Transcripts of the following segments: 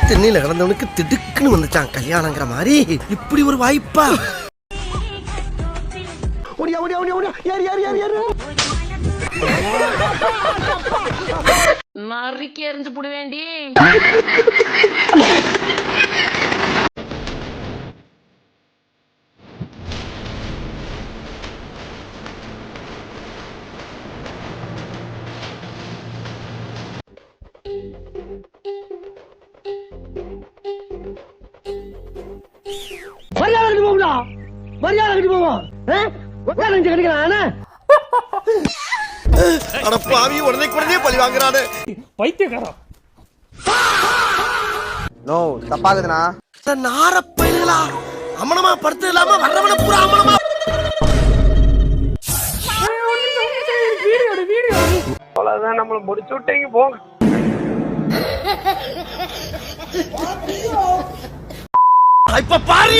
தென்னையில கிடந்தவனுக்கு திடுக்குன்னு வந்துச்சான் கல்யாணங்கிற மாதிரி. இப்படி ஒரு வாய்ப்பா? நறுக்கி எறிஞ்சு புடி வேண்டி. உடனே பழி வாங்குறானு பைத்தியக்காரா. நோ தப்பாகுதுண்ணா. நாரப்பயிலா அமனமா படுத்து இல்லாம வர்றவன பூரா அமனமா. அவ்வளவுதான், நம்மள முடிச்சு விட்டீங்க போங்க. இப்ப பாரு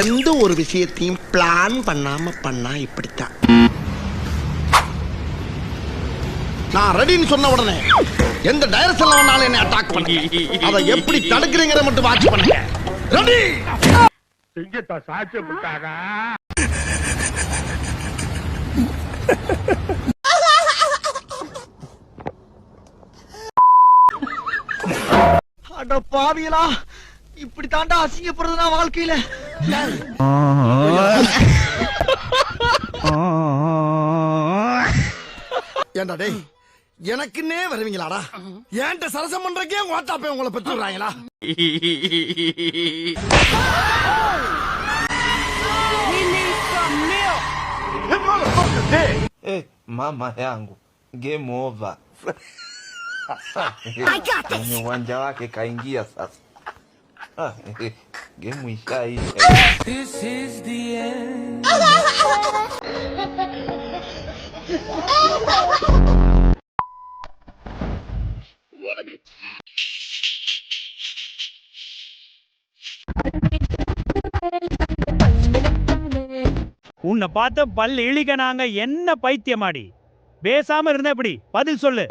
எந்த ஒரு விஷயத்தையும் பிளான் பண்ணாம பண்ணா இப்படித்தான். நான் ரெடின்னு சொன்ன உடனே எந்த டைரக்ஷன்ல வேணாலும் என்ன அட்டாக் பண்ணுங்க. அதை எப்படி தடுக்கிறீங்கற மட்டும் வாட்ச் பண்ணுங்க. ரெடி? சிங்கத்தை சாட்சியப்பட்டாரா? அட பாவியலா, இப்படி தாண்டா அசிங்கப்படுறதுனா வாழ்க்கையில. ஏண்டா டேய், எனக்குன்னே வருவீங்களாடா? ஏன்ட்ட சரசம் பண்றக்கே வாட்டாப்பே உங்களை பெற்று விடுறாங்களா? Mama yangu game over. Kwenye uwanja wake kaingia sasa. Game ishaisha. This is the end. உன்னை பார்த்த பல் இழிக்க நாங்க என்ன பைத்தியமாடி? பேசாம இருந்தா எப்படி? பதில் சொல்லு.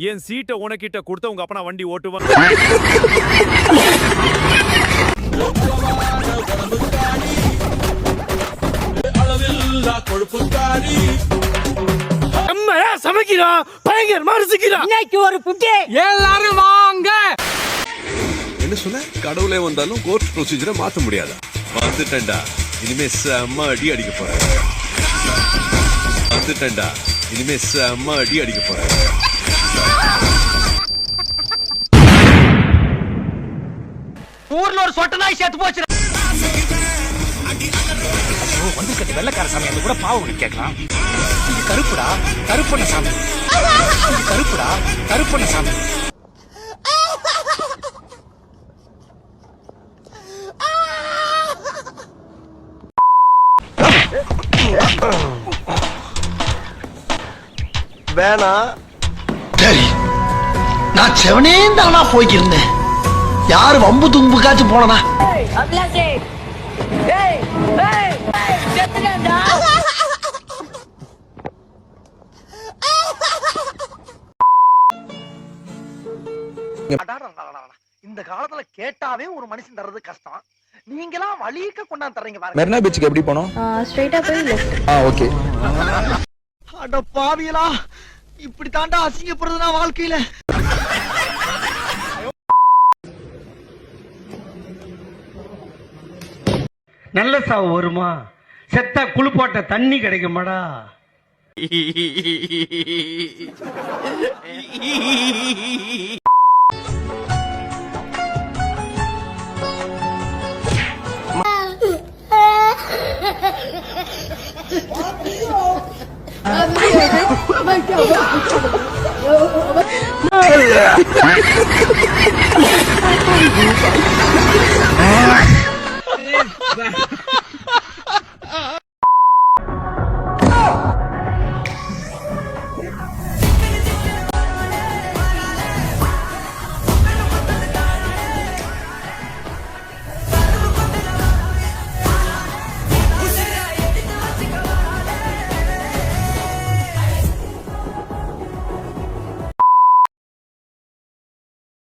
என் சீட்டை உனக்கிட்ட கொடுத்த உங்க அப்பனா வண்டி ஓட்டுவான். சமைக்கிறான் பயங்கரமா ரசிக்கிறான். இன்னைக்கு ஒரு புட்டி எல்லாரும் வாங்க. என்ன சொல்ல? கடவுளே வந்தாலும் கோர்ட் ப்ரொசீஜரை மாத்த முடியாதா? வந்துட்டேன்டா, இனிமே செம்ம அடி அடிக்க போறேன். வந்துட்டேன்டா, இனிமே செம்ம அடி அடிக்க போறேன். ஊர்ல ஒரு சொட்ட நாய் செத்து போச்சு. வந்து கட்டி வெள்ளக்கார சாமி அது கூட பாவம் கேட்கலாம். இது கருப்புடா, கருப்பண்ண சாமி. இது கருப்புடா, கருப்பண்ண சாமி. வேணா சரி, நான் செவனே தானா போய்க்கிருந்தேன். யாரு வம்பு தும்புக்காச்சும் போனா இந்த காலத்துல கேட்டாவே ஒரு மனுஷன் தர்றது கஷ்டம். நீங்களா வழிக்க கொண்டாந்து தர்றீங்க பாருங்க. மெரினா பீச்சுக்கு எப்படி போனோம்? ஸ்ட்ரைட்டா போய் லெஃப்ட். ஓகே. அட பாவியலா, இப்படி தாண்டா அசிங்கப்படுறதுனா வாழ்க்கையில. நல்ல சாவு வருமா? செத்தா குளிப்பாட்ட தண்ணி கிடைக்குமாடா? Oh my God.